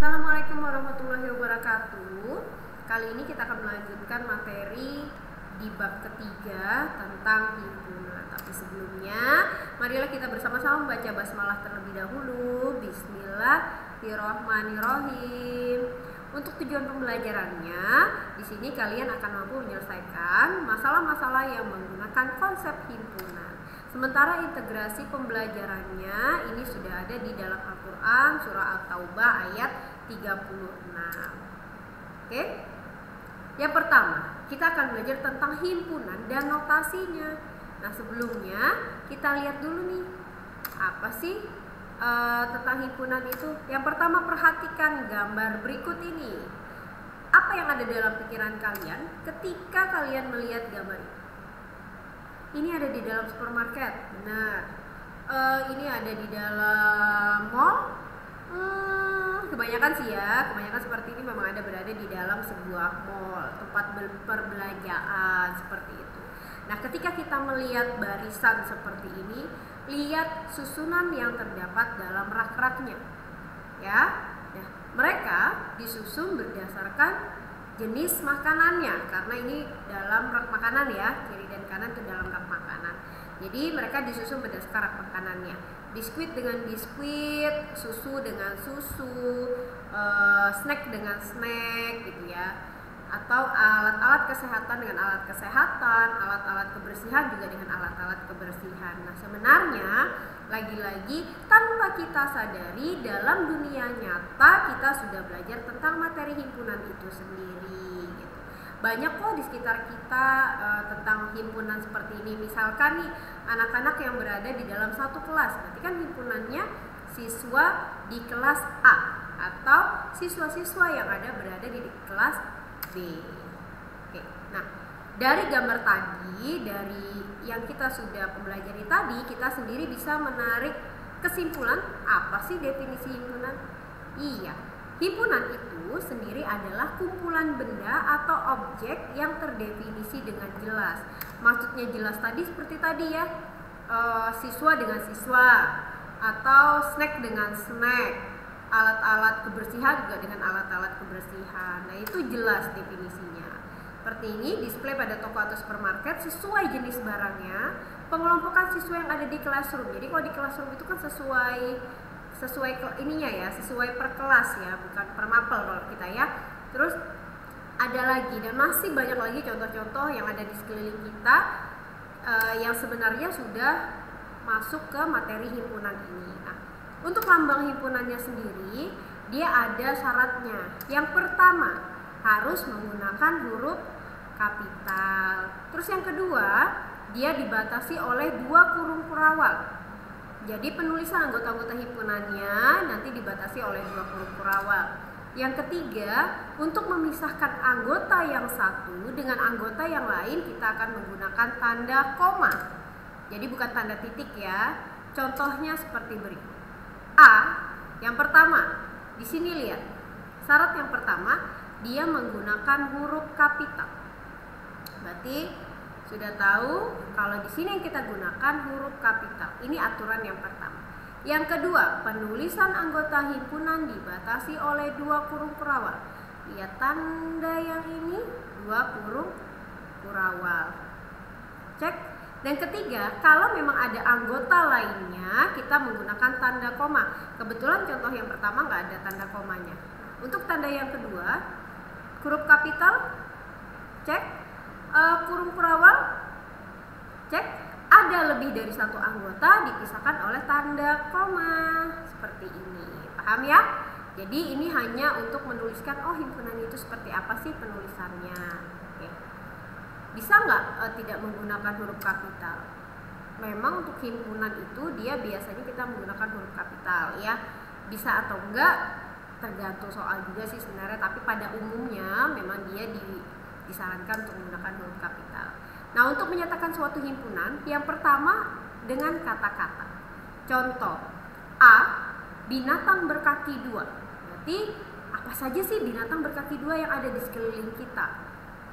Assalamualaikum warahmatullahi wabarakatuh. Kali ini kita akan melanjutkan materi di bab ketiga tentang himpunan. Tapi sebelumnya, marilah kita bersama-sama membaca basmalah terlebih dahulu. Bismillahirrahmanirrahim. Untuk tujuan pembelajarannya, di sini kalian akan mampu menyelesaikan masalah-masalah yang menggunakan konsep himpunan. Sementara integrasi pembelajarannya ini sudah ada di dalam Al-Quran surah At-Taubah ayat 36. Oke? Yang pertama, kita akan belajar tentang himpunan dan notasinya. Nah, sebelumnya kita lihat dulu nih, apa sih tentang himpunan itu? Yang pertama, perhatikan gambar berikut ini. Apa yang ada dalam pikiran kalian ketika kalian melihat gambar ini? Ini ada di dalam supermarket, benar. Ini ada di dalam mall. Kebanyakan sih ya, kebanyakan seperti ini memang ada berada di dalam sebuah mall, tempat perbelanjaan seperti itu. Nah, ketika kita melihat barisan seperti ini, lihat susunan yang terdapat dalam rak-raknya, ya. Nah, mereka disusun berdasarkan jenis makanannya, karena ini dalam rak makanan ya, kiri dan kanan itu dalam rak makanan. Jadi mereka disusun berdasarkan rak makanannya. Biskuit dengan biskuit, susu dengan susu, snack dengan snack gitu ya. Atau alat-alat kesehatan dengan alat kesehatan, alat-alat kebersihan juga dengan alat-alat kebersihan. Nah, sebenarnya lagi-lagi tanpa kita sadari dalam dunia nyata kita sudah belajar tentang materi himpunan itu sendiri gitu. Banyak kok di sekitar kita tentang himpunan seperti ini. Misalkan nih anak-anak yang berada di dalam satu kelas, berarti kan himpunannya siswa di kelas A atau siswa-siswa yang ada berada di kelas B. Oke. Nah, dari gambar tadi, dari yang kita sudah pelajari tadi, kita sendiri bisa menarik kesimpulan apa sih definisi himpunan? Iya, himpunan itu sendiri adalah kumpulan benda atau objek yang terdefinisi dengan jelas. Maksudnya jelas tadi seperti tadi ya, siswa dengan siswa, atau snack dengan snack, alat-alat kebersihan juga dengan alat-alat kebersihan. Nah, itu jelas definisinya. Seperti ini, display pada toko atau supermarket sesuai jenis barangnya. Pengelompokan siswa yang ada di classroom. Jadi kalau di classroom itu kan sesuai ininya ya, sesuai per kelas ya, bukan per mapel kalau kita ya. Terus ada lagi dan masih banyak lagi contoh-contoh yang ada di sekeliling kita yang sebenarnya sudah masuk ke materi himpunan ini. Nah, untuk lambang himpunannya sendiri, dia ada syaratnya. Yang pertama, harus menggunakan huruf kapital. Terus yang kedua, dia dibatasi oleh 2 kurung kurawal. Jadi penulisan anggota-anggota himpunannya nanti dibatasi oleh 2 kurung kurawal. Yang ketiga, untuk memisahkan anggota yang satu dengan anggota yang lain, kita akan menggunakan tanda koma. Jadi bukan tanda titik ya. Contohnya seperti berikut. A, yang pertama, di sini lihat. Syarat yang pertama, dia menggunakan huruf kapital. Berarti sudah tahu kalau di sini yang kita gunakan huruf kapital. Ini aturan yang pertama. Yang kedua, penulisan anggota himpunan dibatasi oleh 2 kurung kurawal. Lihat tanda yang ini, 2 kurung kurawal. Cek. Dan ketiga, kalau memang ada anggota lainnya, kita menggunakan tanda koma. Kebetulan contoh yang pertama nggak ada tanda komanya. Untuk tanda yang kedua, huruf kapital, cek. Kurung kurawal, cek. Ada lebih dari 1 anggota dipisahkan oleh tanda koma seperti ini. Paham ya? Jadi ini hanya untuk menuliskan himpunan itu seperti apa sih penulisannya. Oke. Bisa nggak tidak menggunakan huruf kapital? Memang untuk himpunan itu dia biasanya kita menggunakan huruf kapital ya. Bisa atau enggak tergantung soal juga sih sebenarnya, tapi pada umumnya memang dia disarankan untuk menggunakan huruf kapital. Nah, untuk menyatakan suatu himpunan, yang pertama dengan kata-kata. Contoh, A, binatang berkaki 2. Berarti apa saja sih binatang berkaki 2 yang ada di sekeliling kita?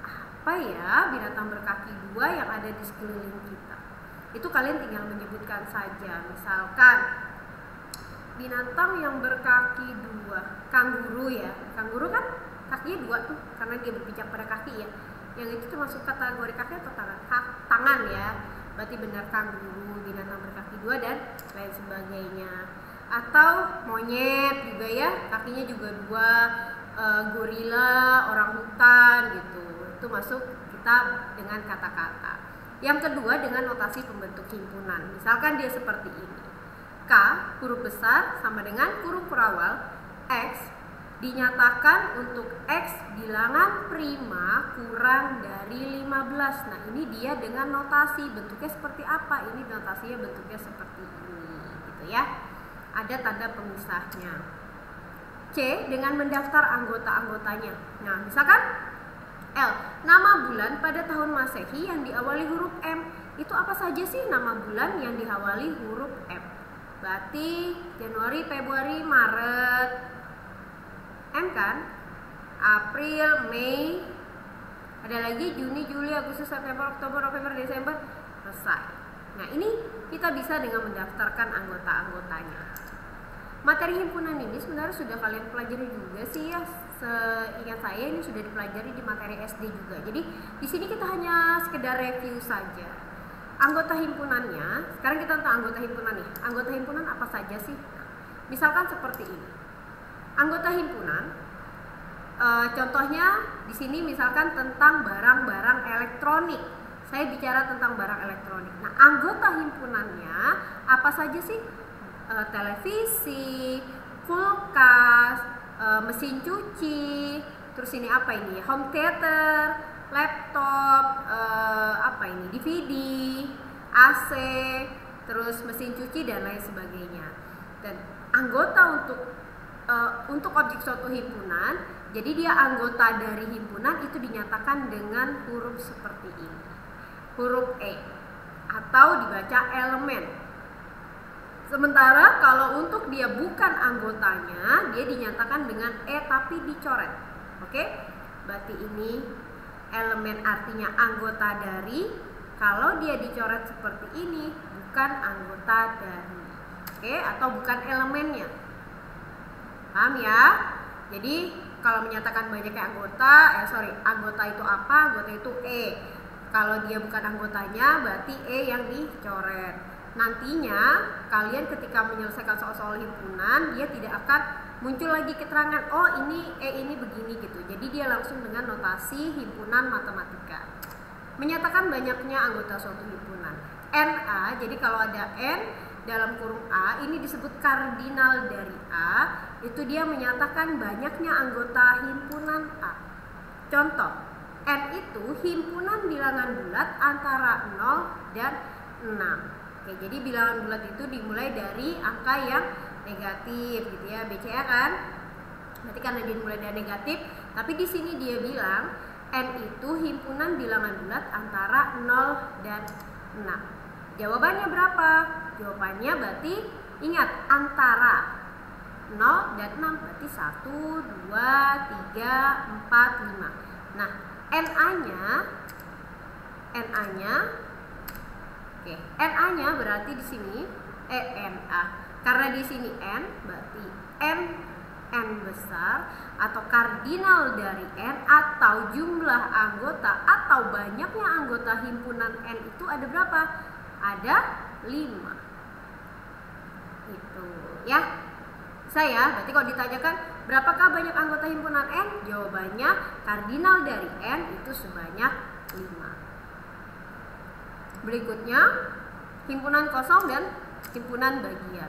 Apa ya binatang berkaki 2 yang ada di sekeliling kita? Itu kalian tinggal menyebutkan saja. Misalkan binatang yang berkaki dua, kanguru ya. Kanguru kan kakinya dua tuh karena dia berpijak pada kaki ya. Yang itu termasuk kategori kaki atau tangan? Tangan ya. Berarti benar kanguru, binatang berkaki dua dan lain sebagainya. Atau monyet juga ya, kakinya juga dua, gorila, orang hutan gitu. Itu masuk kita dengan kata-kata. Yang kedua dengan notasi pembentuk himpunan. Misalkan dia seperti ini. K huruf besar sama dengan kurung kurawal, X dinyatakan untuk X bilangan prima kurang dari 15. Nah ini dia dengan notasi bentuknya seperti apa? Ini notasinya bentuknya seperti ini gitu ya. Ada tanda pemisahnya. C dengan mendaftar anggota-anggotanya. Nah misalkan L, nama bulan pada tahun Masehi yang diawali huruf M. Itu apa saja sih nama bulan yang diawali huruf M? Berarti Januari, Februari, Maret, M kan? April, Mei, ada lagi Juni, Juli, Agustus, September, Oktober, November, Desember, selesai. Nah ini kita bisa dengan mendaftarkan anggota-anggotanya. Materi himpunan ini sebenarnya sudah kalian pelajari juga sih ya. Seingat saya ini sudah dipelajari di materi SD juga. Jadi di sini kita hanya sekedar review saja. Anggota himpunannya, sekarang kita tentang anggota himpunan nih. Anggota himpunan apa saja sih? Misalkan seperti ini. Anggota himpunan, contohnya di sini misalkan tentang barang-barang elektronik. Saya bicara tentang barang elektronik. Nah, anggota himpunannya apa saja sih? Televisi, kulkas, mesin cuci, terus ini apa ini? Home theater, laptop, apa ini? DVD, AC, terus mesin cuci dan lain sebagainya. Dan anggota untuk objek suatu himpunan, jadi dia anggota dari himpunan itu dinyatakan dengan huruf seperti ini, huruf E, atau dibaca elemen. Sementara kalau untuk dia bukan anggotanya, dia dinyatakan dengan E tapi dicoret. Oke? Berarti ini elemen artinya anggota dari. Kalau dia dicoret seperti ini, bukan anggota dari. Oke? Atau bukan elemennya. Paham ya? Jadi kalau menyatakan banyaknya anggota, anggota itu apa? Anggota itu E. Kalau dia bukan anggotanya, berarti E yang dicoret. Nantinya kalian ketika menyelesaikan soal-soal himpunan, dia tidak akan muncul lagi keterangan oh ini ini begini gitu. Jadi dia langsung dengan notasi himpunan matematika. Menyatakan banyaknya anggota suatu himpunan. NA, jadi kalau ada N dalam kurung A, ini disebut kardinal dari A, itu dia menyatakan banyaknya anggota himpunan A. Contoh, N itu himpunan bilangan bulat antara 0 dan 6. Oke, jadi bilangan bulat itu dimulai dari angka yang negatif gitu ya, BCA kan. Berarti karena dimulai dari negatif, tapi di sini dia bilang N itu himpunan bilangan bulat antara 0 dan 6. Jawabannya berapa? Jawabannya berarti ingat antara 0 dan 6 berarti 1, 2, 3, 4, 5. Nah, NA-nya oke, NA-nya berarti di sini NA. Karena di sini N berarti N besar atau kardinal dari N atau jumlah anggota atau banyaknya anggota himpunan N itu ada berapa? Ada 5. Itu ya. Berarti kalau ditanyakan berapakah banyak anggota himpunan N? Jawabannya kardinal dari N itu sebanyak 5. Berikutnya himpunan kosong dan himpunan bagian.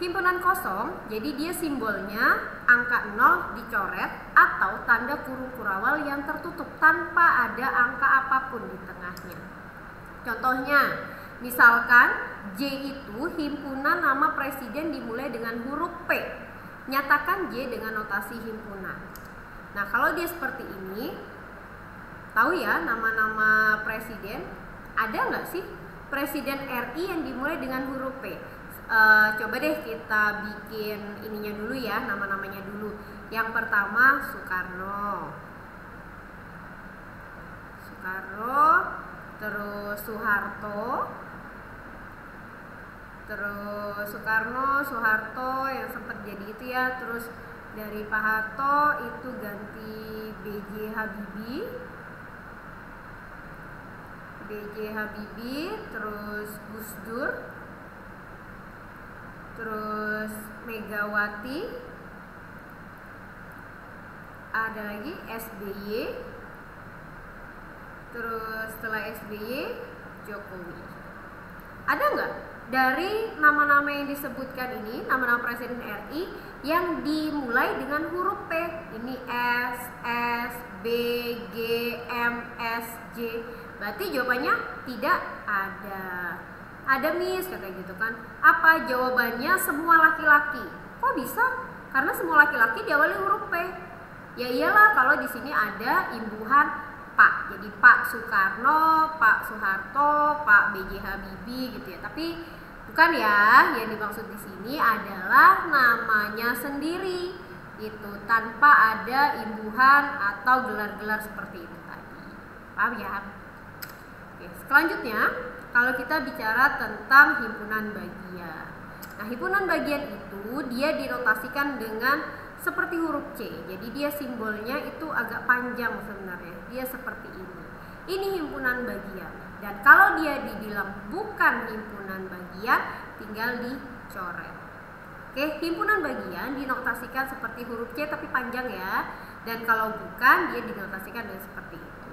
Himpunan kosong, jadi dia simbolnya angka 0 dicoret atau tanda kurung kurawal yang tertutup tanpa ada angka apapun di tengahnya. Contohnya, misalkan J itu himpunan nama presiden dimulai dengan huruf P. Nyatakan J dengan notasi himpunan. Nah, kalau dia seperti ini, tahu ya nama-nama presiden? Ada nggak sih presiden RI yang dimulai dengan huruf P? Coba deh kita bikin ininya dulu ya, nama-namanya dulu. Yang pertama Soekarno, terus Soeharto, terus Soekarno, Soeharto yang sempat jadi itu ya, terus dari Pak Harto itu ganti B.J. Habibie, terus Gus Dur, terus Megawati, ada lagi SBY, terus setelah SBY Jokowi. Ada nggak dari nama-nama yang disebutkan ini, nama-nama Presiden RI yang dimulai dengan huruf P? Ini S, B, G, M, S, J. Berarti jawabannya tidak ada. Ada Miss, kata gitu kan. Apa jawabannya? Semua laki-laki. Kok bisa? Karena semua laki-laki diawali huruf P. Ya iyalah, kalau di sini ada imbuhan Pak. Jadi Pak Soekarno, Pak Soeharto, Pak B.J. Habibie gitu ya. Tapi bukan ya, yang dimaksud di sini adalah namanya sendiri. Itu tanpa ada imbuhan atau gelar-gelar seperti itu tadi. Paham ya? Oke, selanjutnya kalau kita bicara tentang himpunan bagian. Nah, himpunan bagian itu dia dinotasikan dengan seperti huruf C. Jadi dia simbolnya itu agak panjang sebenarnya. Dia seperti ini. Ini himpunan bagian. Dan kalau dia dibilang bukan himpunan bagian, tinggal dicoret. Oke, himpunan bagian dinotasikan seperti huruf C tapi panjang ya. Dan kalau bukan, dia dinotasikan dengan seperti itu.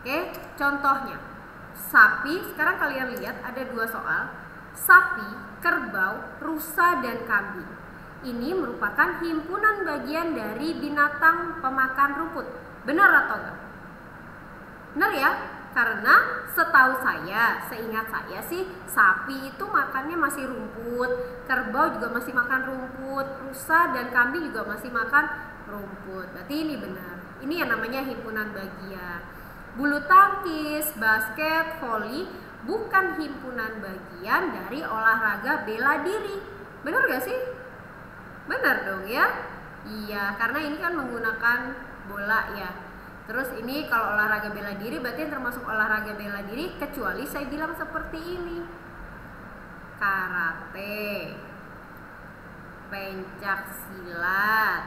Oke, contohnya sapi. Sekarang kalian lihat ada dua soal. Sapi, kerbau, rusa, dan kambing. Ini merupakan himpunan bagian dari binatang pemakan rumput. Benar atau enggak? Benar ya? Karena setahu saya, seingat saya sih, sapi itu makannya masih rumput, kerbau juga masih makan rumput, rusa dan kambing juga masih makan rumput. Berarti ini benar. Ini yang namanya himpunan bagian. Bulu tangkis, basket, voli bukan himpunan bagian dari olahraga bela diri. Benar gak sih? Benar dong ya? Iya, karena ini kan menggunakan bola ya. Terus ini kalau olahraga bela diri berarti yang termasuk olahraga bela diri, kecuali saya bilang seperti ini. Karate, pencak silat,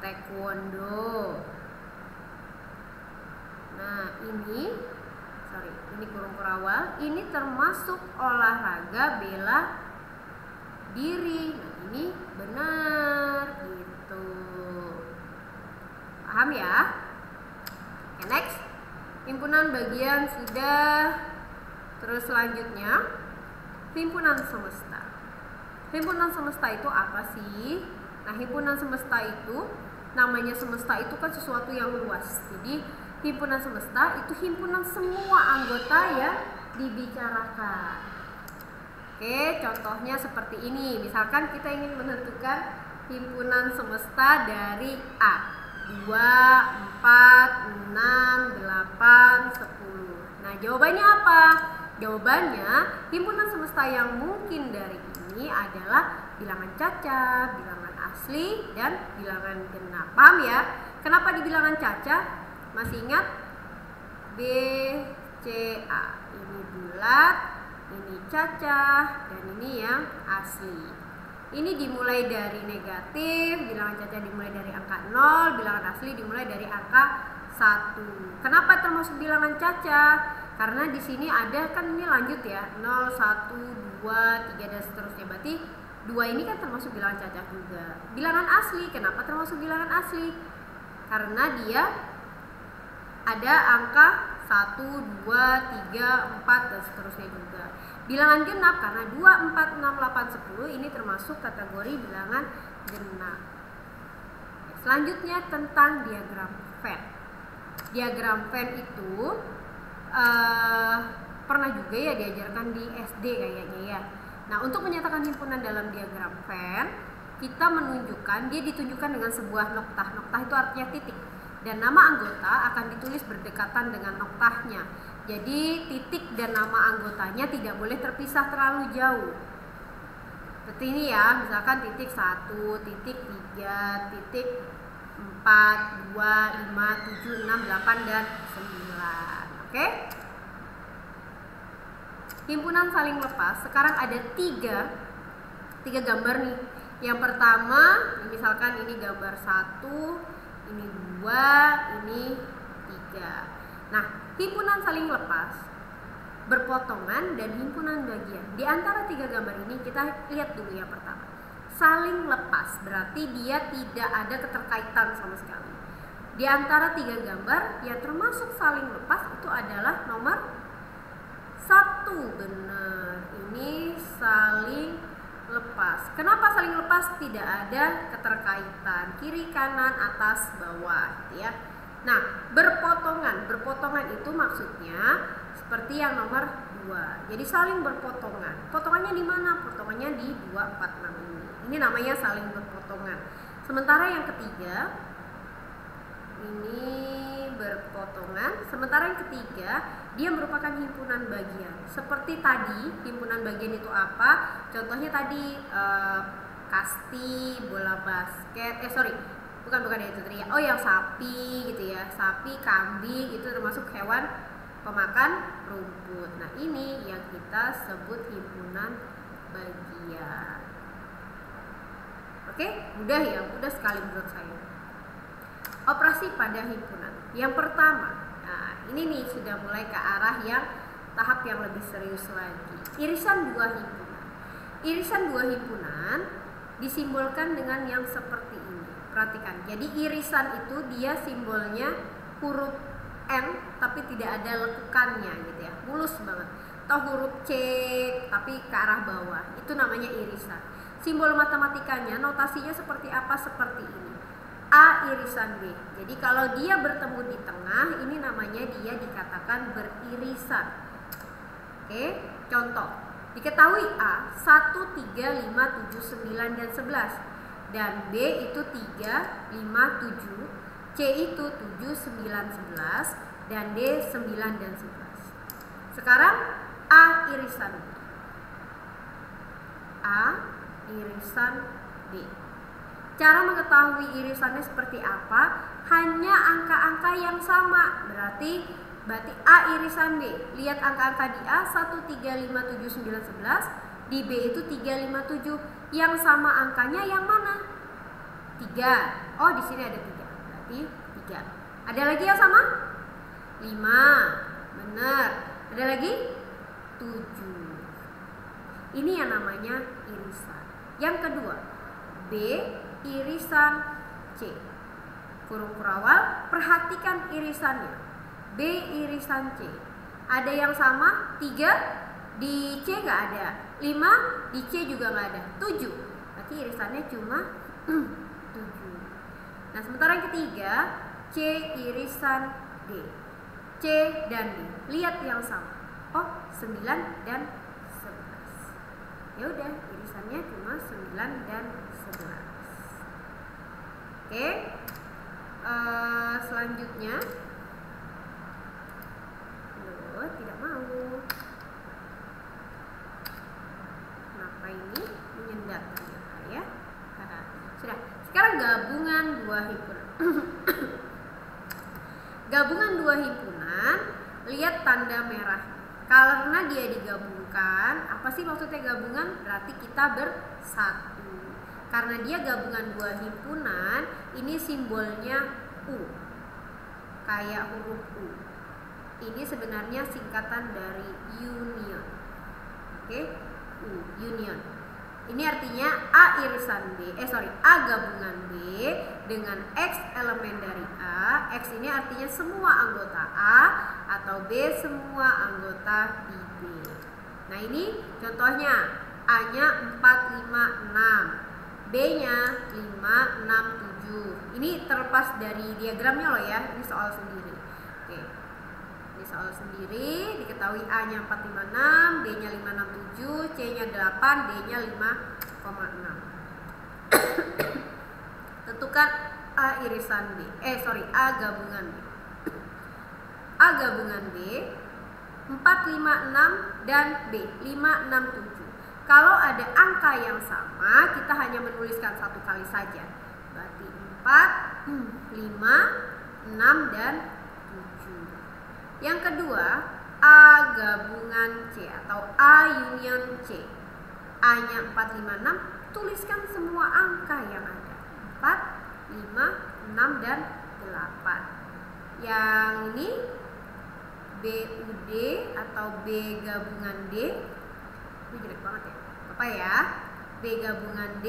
taekwondo. Nah, ini burung kurawal, ini termasuk olahraga bela diri. Nah, ini benar gitu. Paham ya? Oke, next. Himpunan bagian sudah. Terus selanjutnya himpunan semesta. Himpunan semesta itu apa sih? Nah, himpunan semesta itu, namanya semesta itu kan sesuatu yang luas. Jadi himpunan semesta itu himpunan semua anggota yang dibicarakan. Oke, contohnya seperti ini. Misalkan kita ingin menentukan himpunan semesta dari A. 2, 4, 6, 8, 10. Nah, jawabannya apa? Jawabannya himpunan semesta yang mungkin dari ini adalah bilangan caca, bilangan asli, dan bilangan genap. Paham ya? Kenapa di bilangan caca? Masih ingat? B, C, A. Ini bulat, ini cacah, dan ini yang asli. Ini dimulai dari negatif, bilangan caca dimulai dari angka 0, bilangan asli dimulai dari angka 1. Kenapa termasuk bilangan caca? Karena di sini ada, kan ini lanjut ya, 0, 1, 2, 3 dan seterusnya. Berarti 2 ini kan termasuk bilangan caca juga. Bilangan asli, kenapa termasuk bilangan asli? Karena dia ada angka 1, 2, 3, 4 dan seterusnya juga. Bilangan genap karena 2, 4, 6, 8, 10 ini termasuk kategori bilangan genap. Selanjutnya tentang diagram Venn. Diagram Venn itu pernah juga ya diajarkan di SD kayaknya ya. Nah, untuk menyatakan himpunan dalam diagram Venn, kita menunjukkan, dia ditunjukkan dengan sebuah noktah. Noktah itu artinya titik. Dan nama anggota akan ditulis berdekatan dengan noktahnya. Jadi titik dan nama anggotanya tidak boleh terpisah terlalu jauh. Seperti ini ya, misalkan titik 1, titik 3, titik 4, 2, 5, 7, 6, 8, dan 9. Oke? himpunan saling lepas. Sekarang ada tiga gambar nih. Yang pertama, misalkan ini gambar 1, ini 2, ini 3. Nah, himpunan saling lepas, berpotongan, dan himpunan bagian. Di antara tiga gambar ini kita lihat dulu yang pertama. Saling lepas berarti dia tidak ada keterkaitan sama sekali. Di antara tiga gambar yang termasuk saling lepas itu adalah nomor 1. Benar, ini saling lepas. Kenapa saling lepas? Tidak ada keterkaitan kiri kanan atas bawah gitu ya. Nah, berpotongan itu maksudnya seperti yang nomor 2. Jadi saling berpotongan. Potongannya di mana? Potongannya di 2, 4, 6 ini. Ini namanya saling berpotongan. Sementara yang ketiga ini berpotongan. Sementara yang ketiga dia merupakan himpunan bagian. Seperti tadi, himpunan bagian itu apa? Contohnya tadi kasti, bola basket. Bukan itu tadi ya. Oh, yang sapi gitu ya. Sapi, kambing itu termasuk hewan pemakan rumput. Nah, ini yang kita sebut himpunan bagian. Oke, mudah ya, mudah sekali menurut saya. Operasi pada himpunan. Yang pertama, nah ini nih sudah mulai ke arah yang tahap yang lebih serius lagi. Irisan dua himpunan. Irisan dua himpunan disimbolkan dengan yang seperti ini. Perhatikan. Jadi irisan itu dia simbolnya huruf N tapi tidak ada lekukannya gitu ya. Mulus banget. Atau huruf C tapi ke arah bawah. Itu namanya irisan. Simbol matematikanya, notasinya seperti apa? Seperti ini. A irisan B. Jadi kalau dia bertemu di tengah, ini namanya dia dikatakan beririsan. Oke, contoh. Diketahui A 1, 3, 5, 7, 9, dan 11. Dan B itu 3, 5, 7. C itu 7, 9, 11. Dan D 9 dan 11. Sekarang A irisan B. A irisan B. Cara mengetahui irisannya seperti apa? Hanya angka-angka yang sama. Berarti A irisan B. Lihat angka-angka di A 1, 3, 5, 7, 9, 11. Di B itu 3, 5, 7. Yang sama angkanya yang mana? 3. Oh, di sini ada 3. Berarti 3. Ada lagi yang sama? 5. Benar. Ada lagi? 7. Ini yang namanya irisan. Yang kedua, B irisan C. Kurung kurawal, perhatikan irisannya. B irisan C. Ada yang sama? 3 di C nggak ada. 5 di C juga nggak ada. 7. Berarti irisannya cuma 7. Nah, sementara yang ketiga, C irisan D. C dan D. Lihat yang sama. Oh, 9 dan 11. Ya udah, irisannya cuma 9 dan 11. Oke. Selanjutnya, tidak mau. Kenapa ini menyendat ya? Sudah. Sekarang gabungan dua himpunan. Gabungan dua himpunan, lihat tanda merah. Karena dia digabungkan, apa sih maksudnya gabungan? Berarti kita bersatu. Karena dia gabungan dua himpunan, ini simbolnya U. Kayak huruf U. Ini sebenarnya singkatan dari union. Oke? U, union. Ini artinya A irisan B, A gabungan B dengan X elemen dari A. X ini artinya semua anggota A atau B semua anggota di B. Nah, ini contohnya. A-nya 4, 5, 6. B-nya 5, 6, 7. Ini terlepas dari diagramnya loh ya. Ini soal sendiri. Oke. Ini soal sendiri. Diketahui A-nya 4, 5, 6, B-nya 5, 6, 7, C-nya 8, D-nya 5,6. Tentukan A irisan B. A gabungan B. A gabungan B 4, 5, 6 dan B 5, 6, 7. Kalau ada angka yang sama, kita hanya menuliskan satu kali saja. Berarti 4, 5, 6 dan 7. Yang kedua, A gabungan C atau A union C. A-nya 4, 5, 6, tuliskan semua angka yang ada. 4, 5, 6, dan 8. Yang ini BUD atau B gabungan D. Ini jelek banget ya. Apa ya? B gabungan D,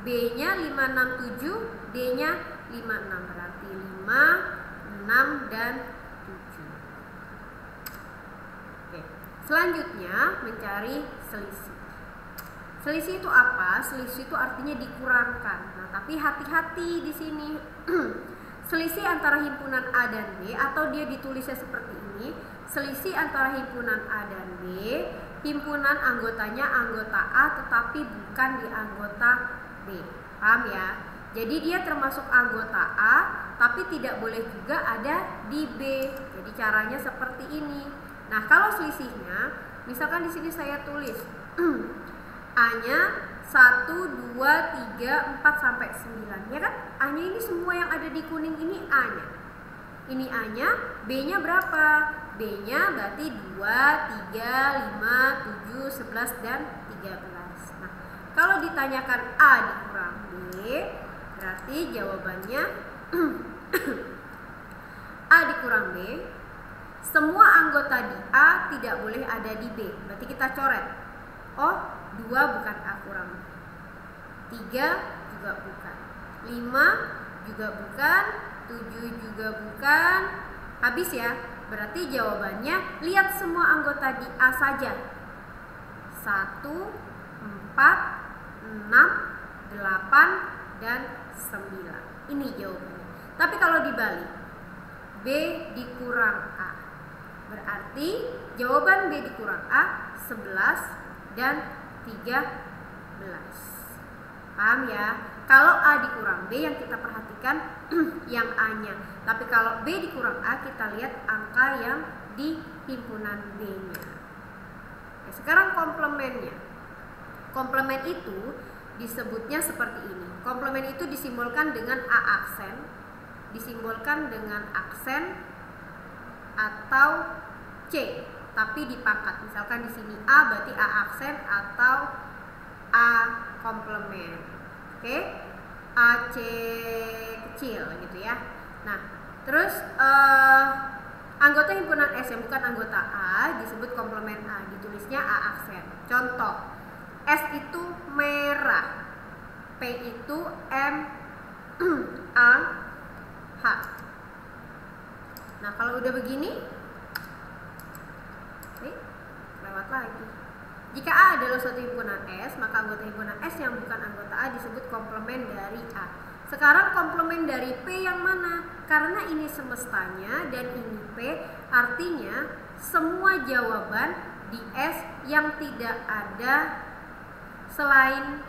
B-nya 5, 6, 7, D-nya 5, 6. Berarti 5, 6, dan 7. Oke. Selanjutnya mencari selisih. Selisih itu apa? Selisih itu artinya dikurangkan. Nah, tapi hati-hati di sini. Selisih antara himpunan A dan B, atau dia ditulisnya seperti ini. Selisih antara himpunan A dan B, himpunan anggotanya anggota A tetapi bukan di anggota B. Paham ya? Jadi dia termasuk anggota A tapi tidak boleh juga ada di B. Jadi caranya seperti ini. Nah, kalau selisihnya, misalkan di sini saya tulis A-nya 1, 2, 3, 4 sampai 9. Ya kan? A-nya ini semua yang ada di kuning ini A-nya. Ini A-nya, B-nya berapa? B-nya berarti 2, 3, 5, 7, 11, dan 13. Nah, kalau ditanyakan A dikurang B, berarti jawabannya A dikurang B. Semua anggota di A tidak boleh ada di B. Berarti kita coret. Oh, 2 bukan A kurang B. 3 juga bukan. 5 juga bukan. 7 juga bukan. Habis ya. Berarti jawabannya lihat semua anggota di A saja. 1, 4, 6, 8, dan 9. Ini jawabannya. Tapi kalau dibalik, B dikurang A, berarti jawaban B dikurang A 11 dan 13. Paham ya? Kalau A dikurang B yang kita perhatikan yang A-nya. Tapi kalau B dikurang A, kita lihat angka yang di himpunan B-nya. Oke, sekarang komplemennya. Komplemen itu disebutnya seperti ini. Komplemen itu disimbolkan dengan A aksen, disimbolkan dengan aksen atau C tapi dipangkat. Misalkan di sini A berarti A aksen atau A komplemen. Oke, AC kecil gitu ya. Nah, terus anggota himpunan S yang bukan anggota A disebut komplemen A, ditulisnya A aksen. Contoh, S itu merah, P itu M A H. Nah, kalau udah begini, lewat lagi. Jika A adalah suatu himpunan S, maka anggota himpunan S yang bukan anggota A disebut komplemen dari A. Sekarang komplemen dari P yang mana? Karena ini semestanya dan ini P, artinya semua jawaban di S yang tidak ada selain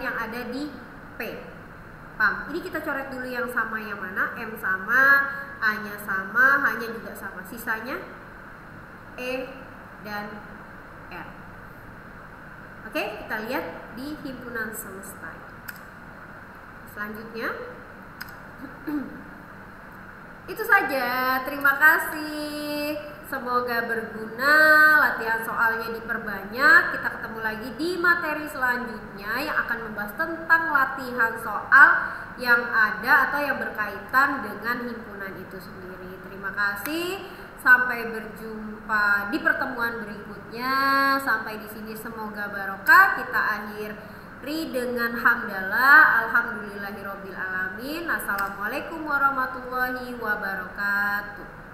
yang ada di P. Paham? Ini kita coret dulu yang sama yang mana? M sama, A-nya sama, H-nya juga sama. Sisanya E dan R. Oke, kita lihat di himpunan semesta. Selanjutnya itu saja. Terima kasih. Semoga berguna. Latihan soalnya diperbanyak. Kita ketemu lagi di materi selanjutnya yang akan membahas tentang latihan soal yang ada atau yang berkaitan dengan himpunan itu sendiri. Terima kasih. Sampai berjumpa di pertemuan berikutnya. Sampai di sini semoga barokah. Kita akhiri dengan hamdalah. Alhamdulillahirobbil alamin. Assalamualaikum warahmatullahi wabarakatuh.